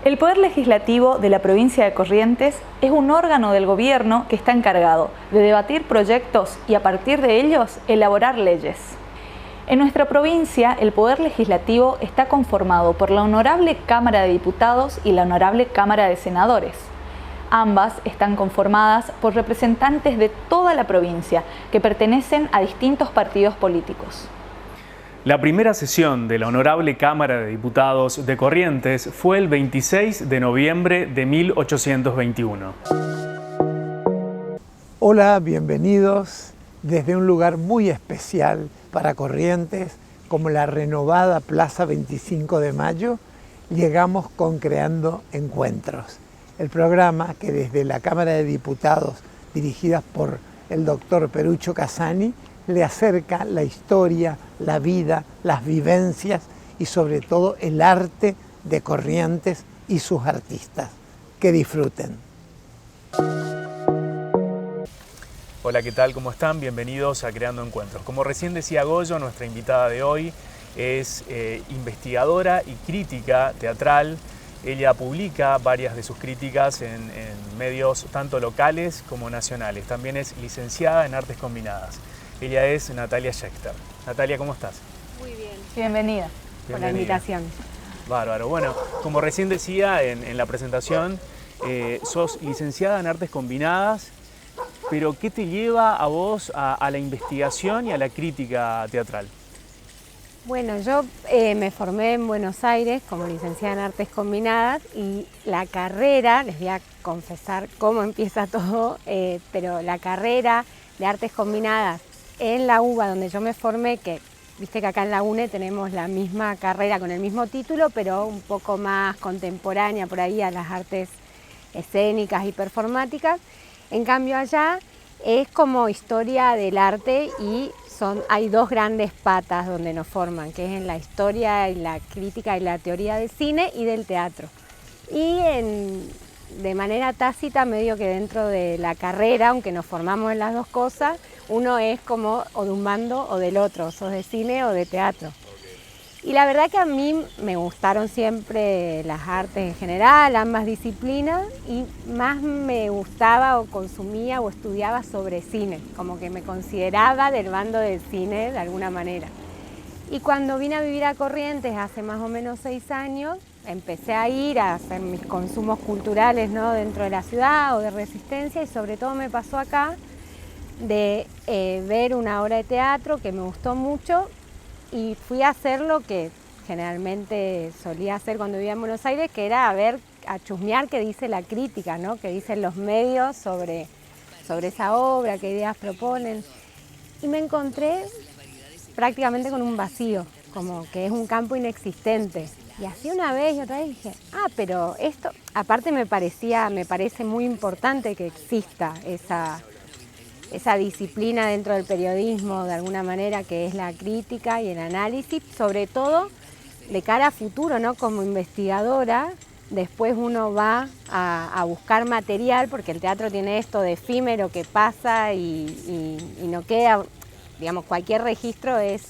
El Poder Legislativo de la provincia de Corrientes es un órgano del gobierno que está encargado de debatir proyectos y a partir de ellos elaborar leyes. En nuestra provincia, el Poder Legislativo está conformado por la Honorable Cámara de Diputados y la Honorable Cámara de Senadores. Ambas están conformadas por representantes de toda la provincia que pertenecen a distintos partidos políticos. La primera sesión de la Honorable Cámara de Diputados de Corrientes fue el 26 de noviembre de 1821. Hola, bienvenidos desde un lugar muy especial para Corrientes, como la renovada Plaza 25 de Mayo, llegamos con Creando Encuentros, el programa que desde la Cámara de Diputados, dirigida por el doctor Perucho Casani, le acerca la historia, la vida, las vivencias y sobre todo el arte de Corrientes y sus artistas. Que disfruten. Hola, ¿qué tal? ¿Cómo están? Bienvenidos a Creando Encuentros. Como recién decía Goyo, nuestra invitada de hoy es investigadora y crítica teatral. Ella publica varias de sus críticas en medios tanto locales como nacionales. También es licenciada en Artes Combinadas. Ella es Natalia Schechter. Natalia, ¿cómo estás? Muy bien. Bienvenida. Por la invitación. Bárbaro. Bueno, como recién decía en la presentación, sos licenciada en Artes Combinadas, pero ¿qué te lleva a vos a la investigación y a la crítica teatral? Bueno, yo me formé en Buenos Aires como licenciada en Artes Combinadas y la carrera, les voy a confesar cómo empieza todo, pero la carrera de Artes Combinadas en la UBA, donde yo me formé, que viste que acá en la UNE tenemos la misma carrera con el mismo título, pero un poco más contemporánea por ahí a las artes escénicas y performáticas. En cambio allá es como historia del arte y hay dos grandes patas donde nos forman, que es en la historia y la crítica y la teoría del cine y del teatro. Y de manera tácita, medio que dentro de la carrera, aunque nos formamos en las dos cosas, uno es como o de un bando o del otro, sos de cine o de teatro. Y la verdad que a mí me gustaron siempre las artes en general, ambas disciplinas, y más me gustaba o consumía o estudiaba sobre cine, como que me consideraba del bando del cine de alguna manera. Y cuando vine a vivir a Corrientes hace más o menos 6 años, empecé a ir a hacer mis consumos culturales, ¿no?, dentro de la ciudad o de Resistencia, y sobre todo me pasó acá de ver una obra de teatro que me gustó mucho y fui a hacer lo que generalmente solía hacer cuando vivía en Buenos Aires, que era a chusmear qué dice la crítica, ¿no?, qué dicen los medios sobre esa obra, qué ideas proponen. Y me encontré prácticamente con un vacío, como que es un campo inexistente. Y así una vez y otra vez dije, pero esto, aparte me parece muy importante que exista esa disciplina dentro del periodismo, de alguna manera, que es la crítica y el análisis, sobre todo de cara a futuro, ¿no? Como investigadora, después uno va a buscar material, porque el teatro tiene esto de efímero que pasa y no queda, digamos, cualquier registro es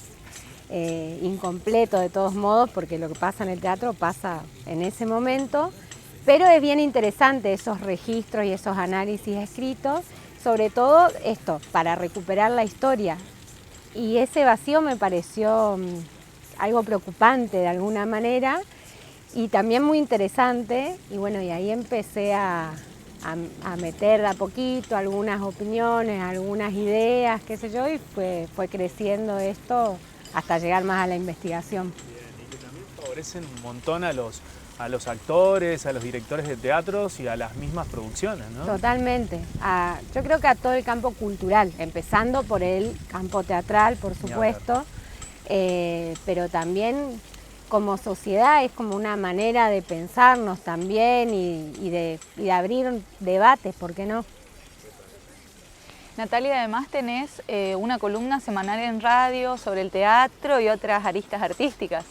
incompleto de todos modos, porque lo que pasa en el teatro pasa en ese momento, pero es bien interesante esos registros y esos análisis escritos, sobre todo esto, para recuperar la historia. Y ese vacío me pareció algo preocupante de alguna manera y también muy interesante, y bueno, y ahí empecé a meter de a poquito algunas opiniones, algunas ideas, qué sé yo, y fue creciendo esto hasta llegar más a la investigación. Bien, y que también favorecen un montón a los a los actores, a los directores de teatros y a las mismas producciones, ¿no? Totalmente. Yo creo que a todo el campo cultural, empezando por el campo teatral, por supuesto, pero también como sociedad es como una manera de pensarnos también y de abrir debates, ¿por qué no? Natalia, además tenés una columna semanal en radio sobre el teatro y otras aristas artísticas.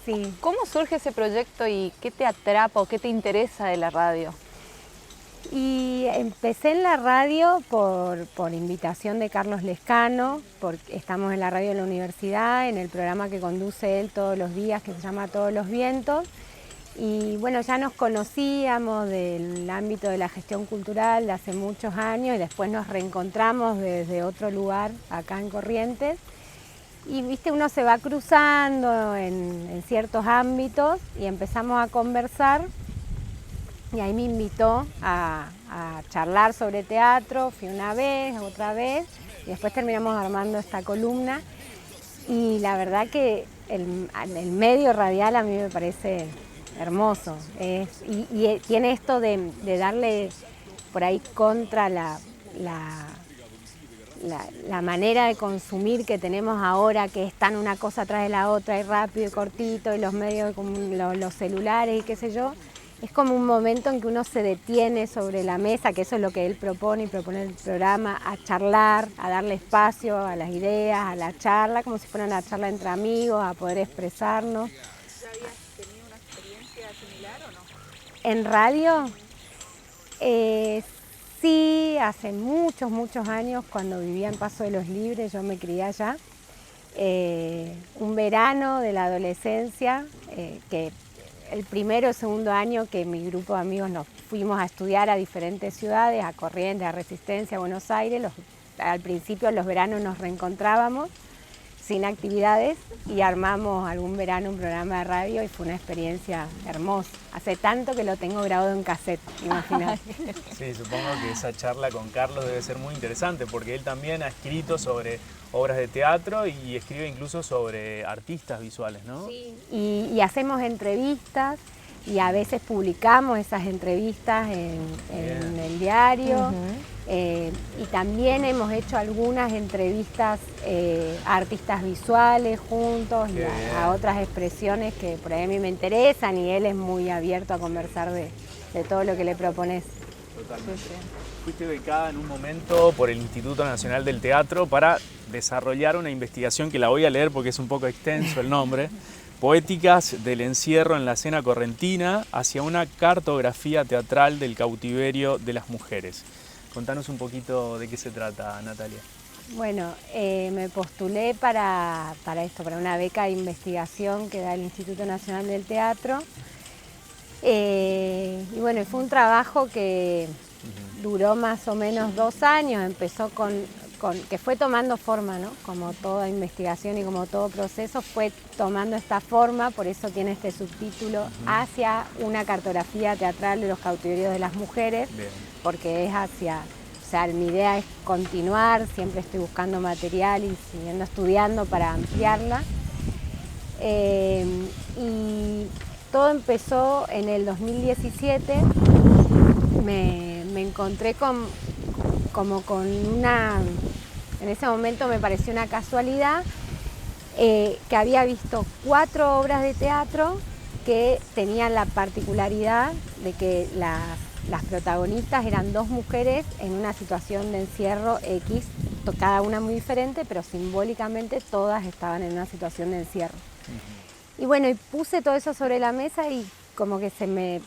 Sí. ¿Cómo surge ese proyecto y qué te atrapa o qué te interesa de la radio? Y empecé en la radio por invitación de Carlos Lescano, porque estamos en la radio de la universidad, en el programa que conduce él todos los días, que se llama Todos los Vientos. Y bueno, ya nos conocíamos del ámbito de la gestión cultural de hace muchos años y después nos reencontramos desde otro lugar acá en Corrientes. Y viste, uno se va cruzando en ciertos ámbitos y empezamos a conversar. Y ahí me invitó a charlar sobre teatro, fui una vez, otra vez, y después terminamos armando esta columna. Y la verdad que el medio radial a mí me parece hermoso. Y tiene esto de darle por ahí contra la manera de consumir que tenemos ahora, que están una cosa atrás de la otra, y rápido y cortito, y los medios, los celulares y qué sé yo. Es como un momento en que uno se detiene sobre la mesa, que eso es lo que él propone y propone el programa, a charlar, a darle espacio a las ideas, a la charla, como si fuera una charla entre amigos, a poder expresarnos. ¿Ya habías tenido una experiencia similar o no? En radio, sí, hace muchos años, cuando vivía en Paso de los Libres, yo me crié allá. Un verano de la adolescencia, que el primero o segundo año que mi grupo de amigos nos fuimos a estudiar a diferentes ciudades, a Corrientes, a Resistencia, a Buenos Aires. Al principio, los veranos nos reencontrábamos sin actividades y armamos algún verano un programa de radio y fue una experiencia hermosa. Hace tanto que lo tengo grabado en cassette, imagínate. Sí, supongo que esa charla con Carlos debe ser muy interesante porque él también ha escrito sobre obras de teatro y escribe incluso sobre artistas visuales, ¿no? Sí. Y hacemos entrevistas y a veces publicamos esas entrevistas en el diario. Y también hemos hecho algunas entrevistas a artistas visuales juntos y a otras expresiones que por ahí a mí me interesan, y él es muy abierto a conversar de todo lo que le propones. Totalmente. Fuiste becada en un momento por el Instituto Nacional del Teatro para desarrollar una investigación que la voy a leer porque es un poco extenso el nombre. Poéticas del encierro en la escena correntina hacia una cartografía teatral del cautiverio de las mujeres. Contanos un poquito de qué se trata, Natalia. Bueno, me postulé para esto, para una beca de investigación que da el Instituto Nacional del Teatro. Y bueno, fue un trabajo que duró más o menos 2 años, empezó que fue tomando forma, ¿no? Como toda investigación y como todo proceso fue tomando esta forma, por eso tiene este subtítulo, hacia una cartografía teatral de los cautiverios de las mujeres. Bien. Porque es o sea, mi idea es continuar, siempre estoy buscando material y siguiendo estudiando para ampliarla. Y todo empezó en el 2017, me encontré con una, en ese momento me pareció una casualidad, que había visto 4 obras de teatro que tenían la particularidad de que las protagonistas eran 2 mujeres en una situación de encierro X, cada una muy diferente, pero simbólicamente todas estaban en una situación de encierro. Y bueno, y puse todo eso sobre la mesa y como que se me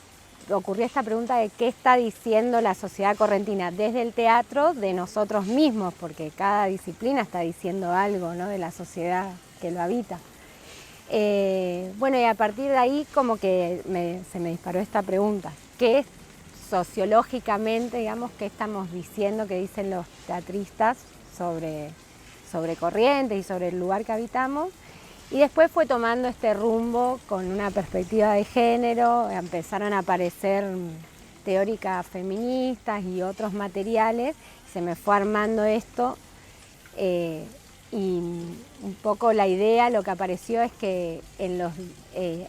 ocurrió esta pregunta de qué está diciendo la sociedad correntina desde el teatro de nosotros mismos, porque cada disciplina está diciendo algo, ¿no?, de la sociedad que lo habita. Bueno, y a partir de ahí como que se me disparó esta pregunta, ¿qué es sociológicamente, digamos, qué estamos diciendo, qué dicen los teatristas sobre Corrientes y sobre el lugar que habitamos? Y después fue tomando este rumbo con una perspectiva de género, empezaron a aparecer teóricas feministas y otros materiales, se me fue armando esto y un poco la idea, lo que apareció es que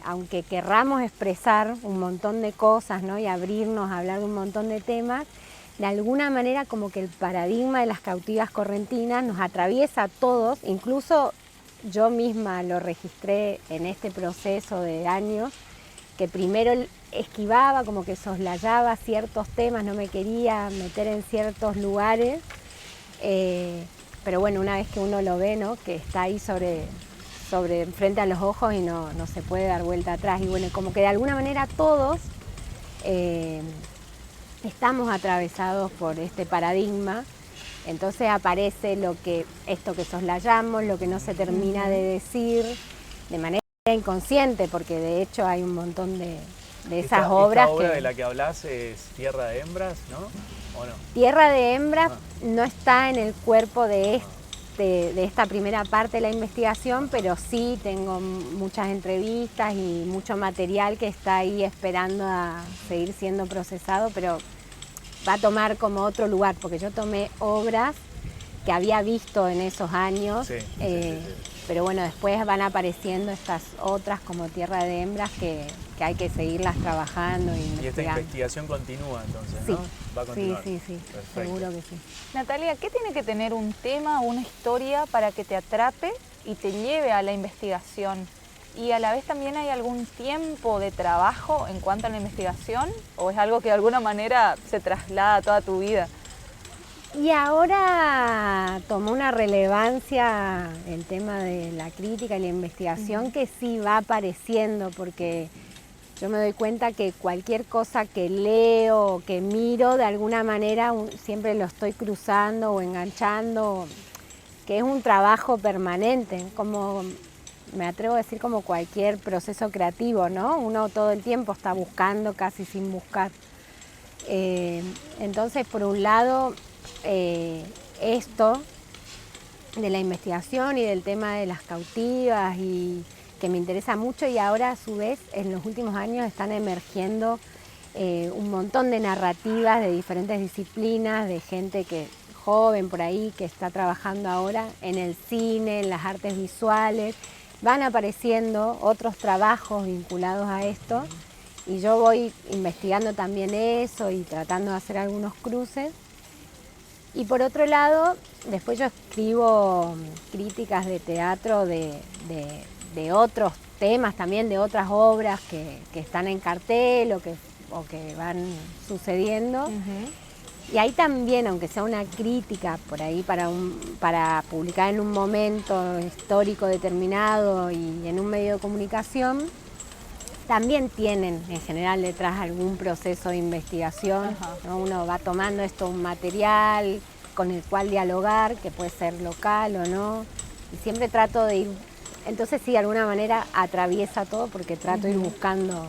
aunque querramos expresar un montón de cosas, ¿no? Y abrirnos a hablar de un montón de temas, de alguna manera como que el paradigma de las cautivas correntinas nos atraviesa a todos, incluso yo misma lo registré en este proceso de años, que primero esquivaba, como que soslayaba ciertos temas, no me quería meter en ciertos lugares, pero bueno, una vez que uno lo ve, ¿no? Que está ahí frente a los ojos y no se puede dar vuelta atrás. Y bueno, como que de alguna manera todos estamos atravesados por este paradigma, entonces aparece esto que soslayamos, lo que no se termina de decir, de manera inconsciente, porque de hecho hay un montón de esas obras. Esta obra de la que hablas es Tierra de Hembras, ¿no? ¿O no? Tierra de Hembras no está en el cuerpo de esta primera parte de la investigación, pero sí tengo muchas entrevistas y mucho material que está ahí esperando a seguir siendo procesado, pero va a tomar como otro lugar, porque yo tomé obras que había visto en esos años, pero bueno, después van apareciendo estas otras como Tierra de Hembras que hay que seguirlas trabajando. Y esta investigación continúa entonces, sí. ¿no? Va a continuar. Sí, seguro que sí. Natalia, ¿qué tiene que tener un tema o una historia para que te atrape y te lleve a la investigación? Y a la vez también hay algún tiempo de trabajo en cuanto a la investigación, o es algo que de alguna manera se traslada a toda tu vida. Y ahora tomó una relevancia el tema de la crítica y la investigación que sí va apareciendo, porque yo me doy cuenta que cualquier cosa que leo o que miro, de alguna manera siempre lo estoy cruzando o enganchando, que es un trabajo permanente, como me atrevo a decir como cualquier proceso creativo, ¿no? Uno todo el tiempo está buscando casi sin buscar. Entonces, por un lado, esto de la investigación y del tema de las cautivas, y que me interesa mucho, y ahora a su vez en los últimos años están emergiendo un montón de narrativas de diferentes disciplinas, de gente joven por ahí que está trabajando ahora en el cine, en las artes visuales. Van apareciendo otros trabajos vinculados a esto y yo voy investigando también eso y tratando de hacer algunos cruces. Y por otro lado, después yo escribo críticas de teatro de otros temas también, de otras obras que están en cartel o que van sucediendo. Y ahí también, aunque sea una crítica por ahí para publicar en un momento histórico determinado y en un medio de comunicación, también tienen en general detrás algún proceso de investigación, ¿no? Uno va tomando un material con el cual dialogar, que puede ser local o no, y siempre trato de ir, entonces sí, de alguna manera atraviesa todo, porque trato de ir buscando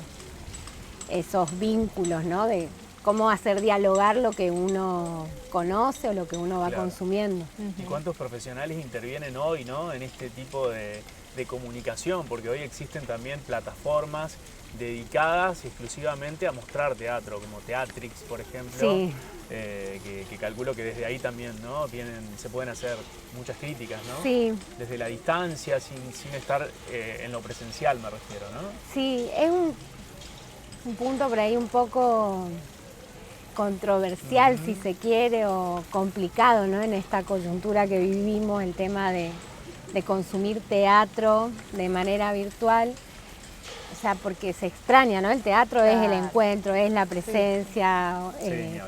esos vínculos, ¿no? De cómo hacer dialogar lo que uno conoce o lo que uno va consumiendo. ¿Y cuántos profesionales intervienen hoy, ¿no? En este tipo de comunicación? Porque hoy existen también plataformas dedicadas exclusivamente a mostrar teatro, como Teatrix, por ejemplo, que calculo que desde ahí también, ¿no? Se pueden hacer muchas críticas, ¿no? Sí. Desde la distancia, sin estar en lo presencial, me refiero, ¿no? Sí, es un punto por ahí un poco controversial, si se quiere, o complicado, ¿no? En esta coyuntura que vivimos, el tema de consumir teatro de manera virtual, o sea, porque se extraña, ¿no? El teatro es el encuentro, es la presencia,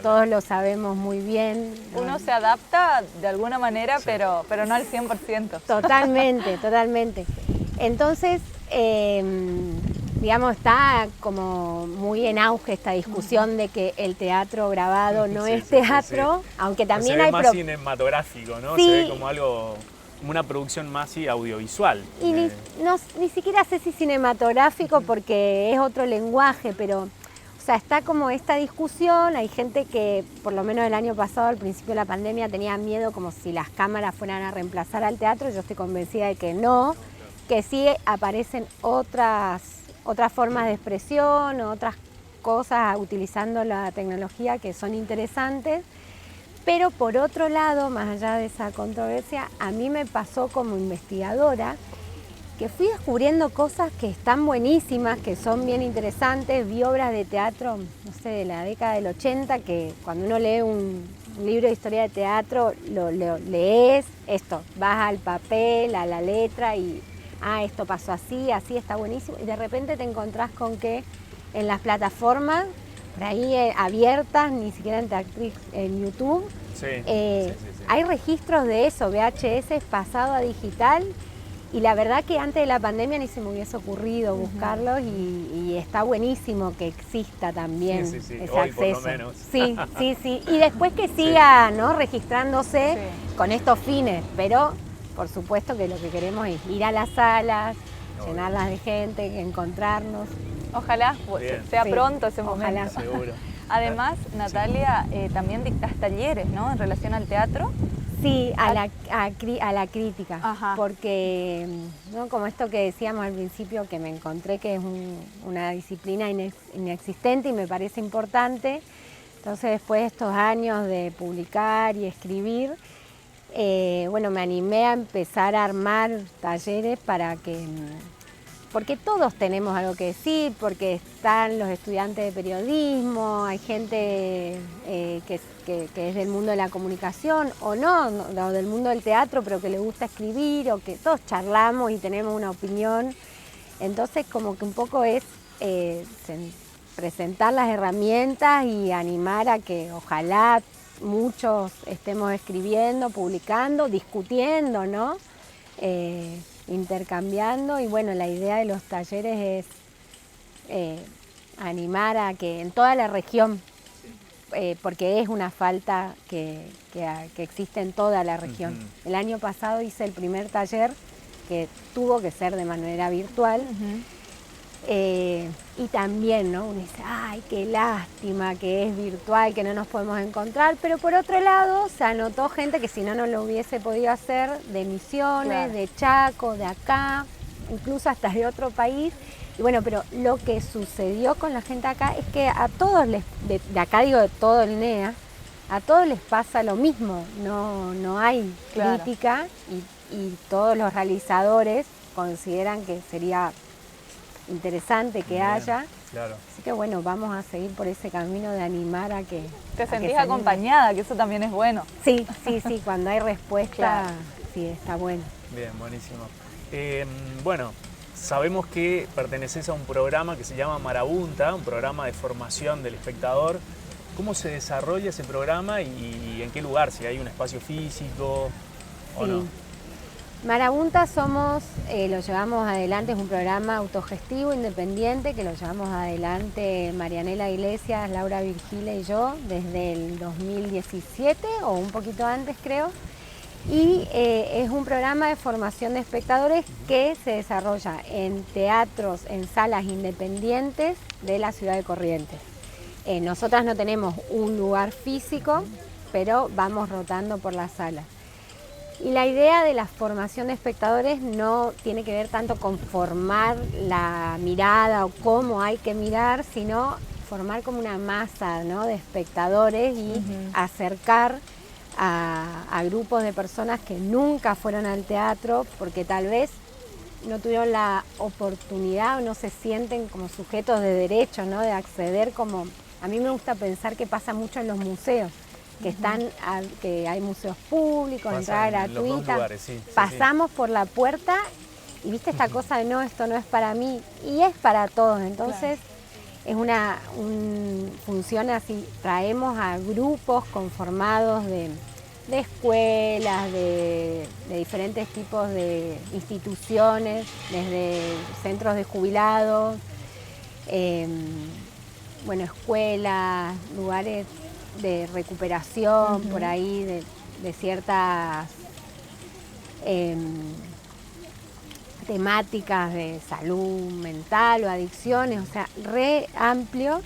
todos lo sabemos muy bien, ¿no? Uno se adapta de alguna manera, pero no al 100%. Totalmente, totalmente. Entonces, digamos, está como muy en auge esta discusión de que el teatro grabado no es teatro, aunque también hay... Se ve más cinematográfico, ¿no? Sí. Se ve como algo, una producción más audiovisual. Y ni siquiera sé si cinematográfico, porque es otro lenguaje, pero, o sea, está como esta discusión. Hay gente que, por lo menos el año pasado, al principio de la pandemia, tenía miedo como si las cámaras fueran a reemplazar al teatro. Yo estoy convencida de que no, que sí aparecen otras formas de expresión, otras cosas utilizando la tecnología que son interesantes, Pero por otro lado, más allá de esa controversia, a mí me pasó como investigadora que fui descubriendo cosas que están buenísimas, que son bien interesantes. Vi obras de teatro, no sé, de la década del 80, que cuando uno lee un libro de historia de teatro, lo lees, esto, vas al papel, a la letra y, esto pasó así, así, está buenísimo. Y de repente te encontrás con que en las plataformas, por ahí abiertas, ni siquiera en YouTube, hay registros de eso, VHS pasado a digital. Y la verdad que antes de la pandemia ni se me hubiese ocurrido buscarlos y está buenísimo que exista también ese hoy, acceso. Por lo menos. Sí. Y después que siga, ¿no?, registrándose con estos fines, pero por supuesto que lo que queremos es ir a las salas, llenarlas de gente, encontrarnos. Ojalá sea pronto ese momento. Ojalá. Seguro. Además, Natalia, también dictás talleres, ¿no?, en relación al teatro. Sí, a la crítica. Ajá. Porque, ¿no?, como esto que decíamos al principio, que me encontré que es una disciplina inexistente y me parece importante. Entonces, después de estos años de publicar y escribir, me animé a empezar a armar talleres porque todos tenemos algo que decir, porque están los estudiantes de periodismo, hay gente que es del mundo de la comunicación o del mundo del teatro, pero que le gusta escribir, o que todos charlamos y tenemos una opinión. Entonces, como que un poco es presentar las herramientas y animar a que ojalá muchos estemos escribiendo, publicando, discutiendo, ¿no? Intercambiando. Y bueno, la idea de los talleres es animar a que en toda la región, porque es una falta que existe en toda la región. El año pasado hice el primer taller que tuvo que ser de manera virtual. Y también, ¿no?, uno dice, ay, qué lástima que es virtual, que no nos podemos encontrar, pero por otro lado se anotó gente que si no, no lo hubiese podido hacer, de Misiones, de Chaco, de acá, incluso hasta de otro país. Y bueno, pero lo que sucedió con la gente acá es que a todos de acá digo de todo el NEA, a todos les pasa lo mismo, no hay crítica y todos los realizadores consideran que sería interesante que haya. Claro. Así que bueno, vamos a seguir por ese camino de animar a que... Te sentís acompañada, que eso también es bueno. Sí, cuando hay respuesta, sí, está bueno. Bien, buenísimo. Bueno, sabemos que perteneces a un programa que se llama Marabunta, un programa de formación del espectador. ¿Cómo se desarrolla ese programa y en qué lugar? Si hay un espacio físico o no. Marabunta lo llevamos adelante, es un programa autogestivo, independiente, que lo llevamos adelante Marianela Iglesias, Laura Virgile y yo desde el 2017 o un poquito antes, creo. Y es un programa de formación de espectadores que se desarrolla en teatros, en salas independientes de la ciudad de Corrientes. Nosotras no tenemos un lugar físico, pero vamos rotando por las salas. Y la idea de la formación de espectadores no tiene que ver tanto con formar la mirada o cómo hay que mirar, sino formar como una masa, ¿no?, de espectadores y acercar a grupos de personas que nunca fueron al teatro porque tal vez no tuvieron la oportunidad o no se sienten como sujetos de derecho, ¿no?, de acceder, como a mí me gusta pensar que pasa mucho en los museos. Que hay museos públicos, entrada gratuita, pasamos por la puerta y viste esta cosa de no, esto no es para mí, y es para todos. Entonces es funciona así, traemos a grupos conformados de escuelas, de diferentes tipos de instituciones, desde centros de jubilados, escuelas, lugares de recuperación, por ahí, de ciertas temáticas de salud mental o adicciones, o sea, re amplio.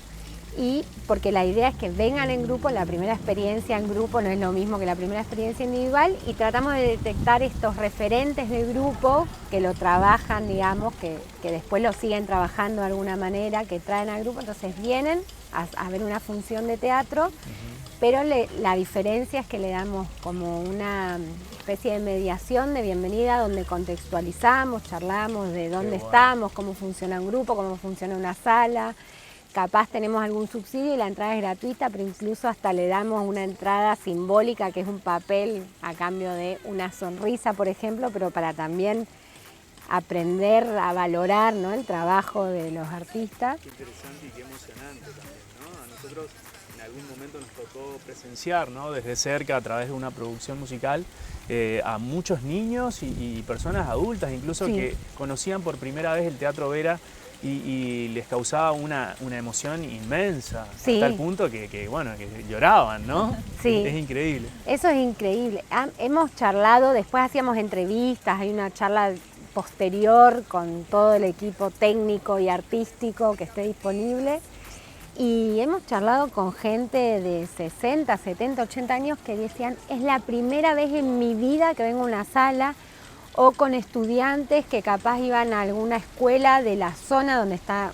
y porque la idea es que vengan en grupo, la primera experiencia en grupo no es lo mismo que la primera experiencia individual, y tratamos de detectar estos referentes de grupo que lo trabajan, digamos, que después lo siguen trabajando de alguna manera, que traen al grupo, entonces vienen a ver una función de teatro, pero la diferencia es que le damos como una especie de mediación de bienvenida donde contextualizamos, charlamos de dónde estamos, cómo funciona un grupo, cómo funciona una sala. Capaz tenemos algún subsidio y la entrada es gratuita, pero incluso hasta le damos una entrada simbólica, que es un papel a cambio de una sonrisa, por ejemplo, pero para también aprender a valorar, ¿no?, el trabajo de los artistas. Qué interesante y qué emocionante también, ¿no? A nosotros en algún momento nos tocó presenciar, ¿no?, desde cerca a través de una producción musical a muchos niños y personas adultas incluso que conocían por primera vez el Teatro Vera y les causaba una emoción inmensa, hasta el punto que lloraban, ¿no? Sí. Es increíble. Eso es increíble. Hemos charlado, después hacíamos entrevistas, hay una charla posterior con todo el equipo técnico y artístico que esté disponible, y hemos charlado con gente de 60, 70, 80 años que decían, es la primera vez en mi vida que vengo a una sala, o con estudiantes que capaz iban a alguna escuela de la zona donde está.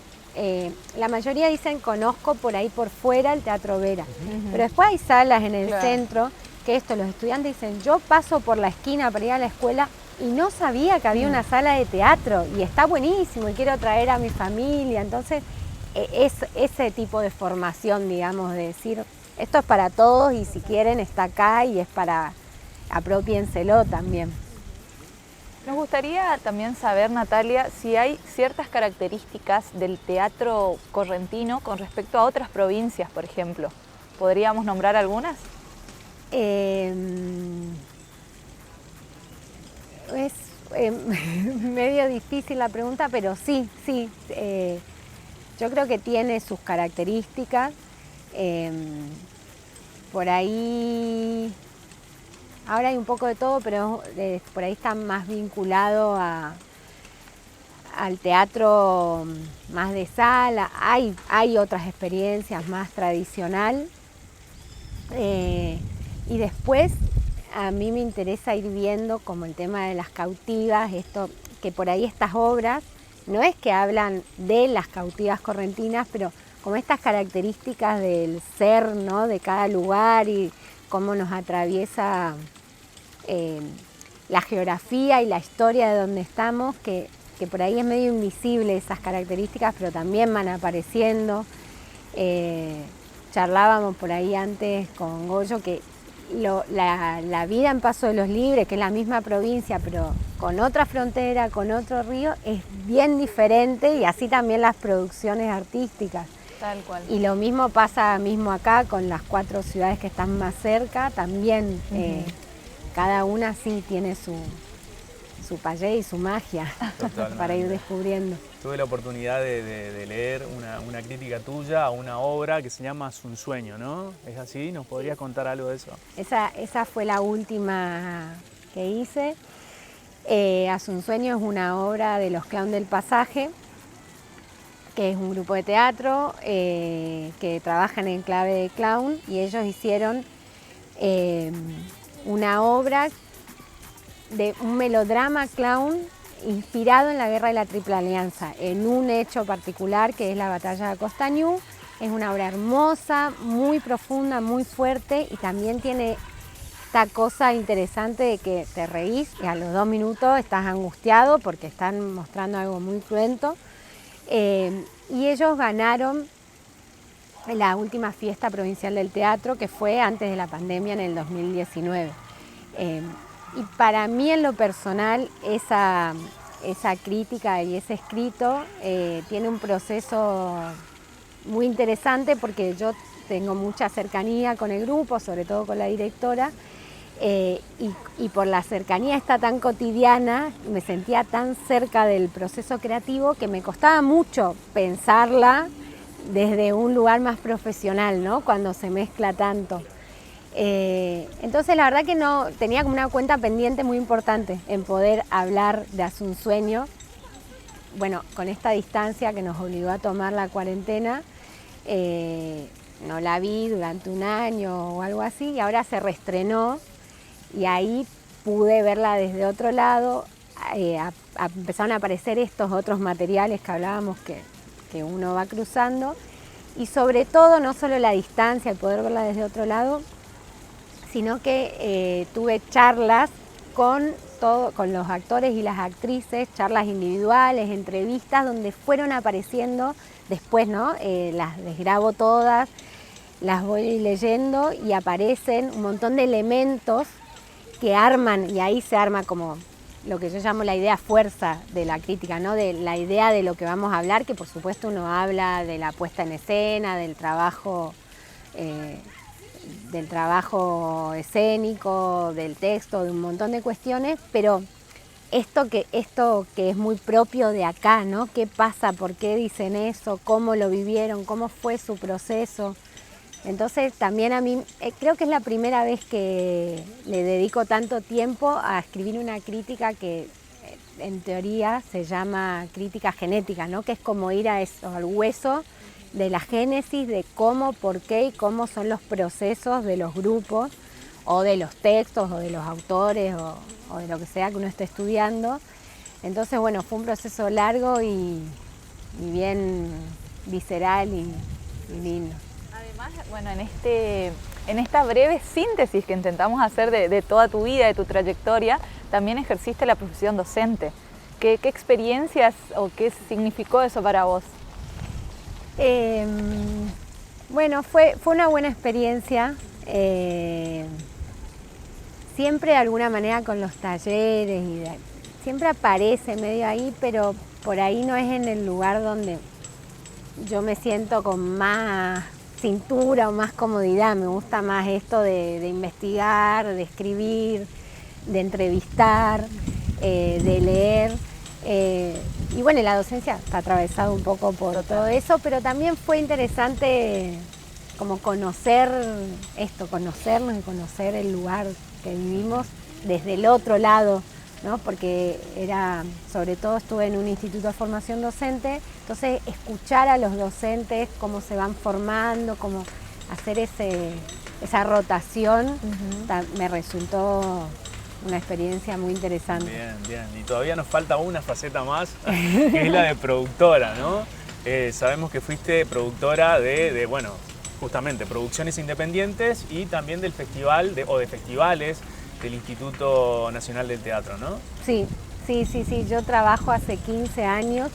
La mayoría dicen, conozco por ahí por fuera el Teatro Vera, pero después hay salas en el centro que los estudiantes dicen, yo paso por la esquina para ir a la escuela y no sabía que había una sala de teatro y está buenísimo y quiero traer a mi familia. Entonces es ese tipo de formación, digamos, de decir, esto es para todos y si quieren está acá y es para, apropiénselo también. Nos gustaría también saber, Natalia, si hay ciertas características del teatro correntino con respecto a otras provincias, por ejemplo. ¿Podríamos nombrar algunas? Es medio difícil la pregunta, pero sí. Yo creo que tiene sus características. Por ahí... Ahora hay un poco de todo, pero por ahí está más vinculado al teatro más de sala. Hay otras experiencias más tradicional. Y después a mí me interesa ir viendo como el tema de las cautivas, esto que por ahí estas obras, no es que hablan de las cautivas correntinas, pero como estas características del ser, ¿no?, de cada lugar y cómo nos atraviesa la geografía y la historia de donde estamos, que por ahí es medio invisible esas características, pero también van apareciendo. Charlábamos por ahí antes con Goyo que la vida en Paso de los Libres, que es la misma provincia, pero con otra frontera, con otro río, es bien diferente, y así también las producciones artísticas. Tal cual. Y lo mismo pasa mismo acá con las 4 ciudades que están más cerca, también cada una sí tiene su payé y su magia para ir descubriendo. Tuve la oportunidad de leer una crítica tuya a una obra que se llama Asunsueño, ¿no? ¿Es así? ¿Nos podrías contar algo de eso? Esa fue la última que hice. Asunsueño es una obra de los Clown del Pasaje, que es un grupo de teatro que trabajan en clave de clown, y ellos hicieron una obra de un melodrama clown inspirado en la Guerra de la Triple Alianza, en un hecho particular que es la batalla de Costañú. Es una obra hermosa, muy profunda, muy fuerte, y también tiene esta cosa interesante de que te reís y a los 2 minutos estás angustiado porque están mostrando algo muy cruento. Y ellos ganaron la última fiesta provincial del teatro, que fue antes de la pandemia, en el 2019. Y para mí, en lo personal, esa crítica y ese escrito tiene un proceso muy interesante, porque yo tengo mucha cercanía con el grupo, sobre todo con la directora, y por la cercanía esta tan cotidiana, me sentía tan cerca del proceso creativo que me costaba mucho pensarla desde un lugar más profesional, ¿no?, cuando se mezcla tanto. Entonces la verdad que no tenía como una cuenta pendiente muy importante en poder hablar de Asunsueño, bueno, con esta distancia que nos obligó a tomar la cuarentena, no la vi durante un año o algo así, y ahora se reestrenó y ahí pude verla desde otro lado. Empezaron a aparecer estos otros materiales que hablábamos que uno va cruzando, y sobre todo no solo la distancia, el poder verla desde otro lado, sino que tuve charlas con los actores y las actrices, charlas individuales, entrevistas, donde fueron apareciendo después, ¿no? Las desgrabo todas, las voy leyendo y aparecen un montón de elementos que arman, y ahí se arma como lo que yo llamo la idea fuerza de la crítica, ¿no? De la idea de lo que vamos a hablar, que por supuesto uno habla de la puesta en escena, del trabajo escénico, del texto, de un montón de cuestiones, pero esto que es muy propio de acá, ¿no? ¿Qué pasa? ¿Por qué dicen eso? ¿Cómo lo vivieron? ¿Cómo fue su proceso? Entonces también a mí, creo que es la primera vez que le dedico tanto tiempo a escribir una crítica que en teoría se llama crítica genética, ¿no? Que es como ir a eso, al hueso de la génesis, de cómo, por qué y cómo son los procesos de los grupos o de los textos o de los autores o de lo que sea que uno esté estudiando. Entonces, bueno, fue un proceso largo y bien visceral y lindo. Además, bueno, en esta breve síntesis que intentamos hacer de toda tu vida, de tu trayectoria, también ejerciste la profesión docente. ¿Qué experiencias o qué significó eso para vos? Bueno, fue una buena experiencia. Siempre de alguna manera con los talleres, siempre aparece medio ahí, pero por ahí no es en el lugar donde yo me siento con más cintura o más comodidad. Me gusta más esto de investigar, de escribir, de entrevistar, de leer. Y bueno, la docencia está atravesada un poco por todo eso, pero también fue interesante como conocer esto, conocernos y conocer el lugar que vivimos desde el otro lado, ¿no? Porque sobre todo estuve en un instituto de formación docente, entonces escuchar a los docentes cómo se van formando, cómo hacer esa rotación, me resultó una experiencia muy interesante. Bien, bien. Y todavía nos falta una faceta más, que es la de productora, ¿no? Sabemos que fuiste productora de bueno, justamente producciones independientes y también del festival, de festivales del Instituto Nacional del Teatro, ¿no? Sí. Yo trabajo hace 15 años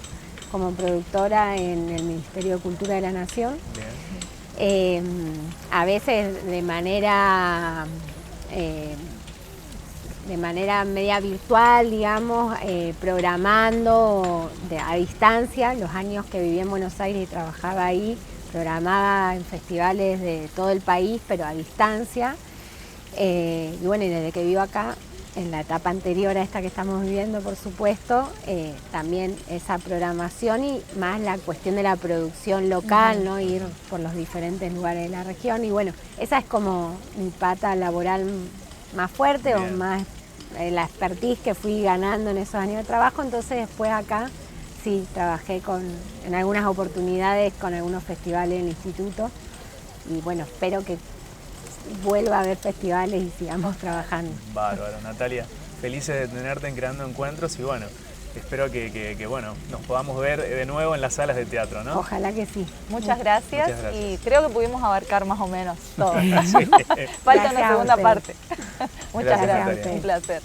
como productora en el Ministerio de Cultura de la Nación. Bien. A veces de manera media virtual, digamos, programando a distancia. Los años que viví en Buenos Aires y trabajaba ahí, programaba en festivales de todo el país, pero a distancia. Y bueno, y desde que vivo acá, en la etapa anterior a esta que estamos viviendo, por supuesto, también esa programación y más la cuestión de la producción local, ¿no? Ir por los diferentes lugares de la región. Y bueno, esa es como mi pata laboral más fuerte. Bien. O más la expertise que fui ganando en esos años de trabajo. Entonces después acá sí trabajé en algunas oportunidades con algunos festivales en el instituto. Y bueno, espero que vuelva a haber festivales y sigamos trabajando. Bárbaro, Natalia. Felices de tenerte en Creando Encuentros y bueno, espero que bueno, nos podamos ver de nuevo en las salas de teatro, ¿no? Ojalá que sí. Muchas gracias. Y creo que pudimos abarcar más o menos todo. Sí. Falta una segunda parte. Muchas gracias. Un placer.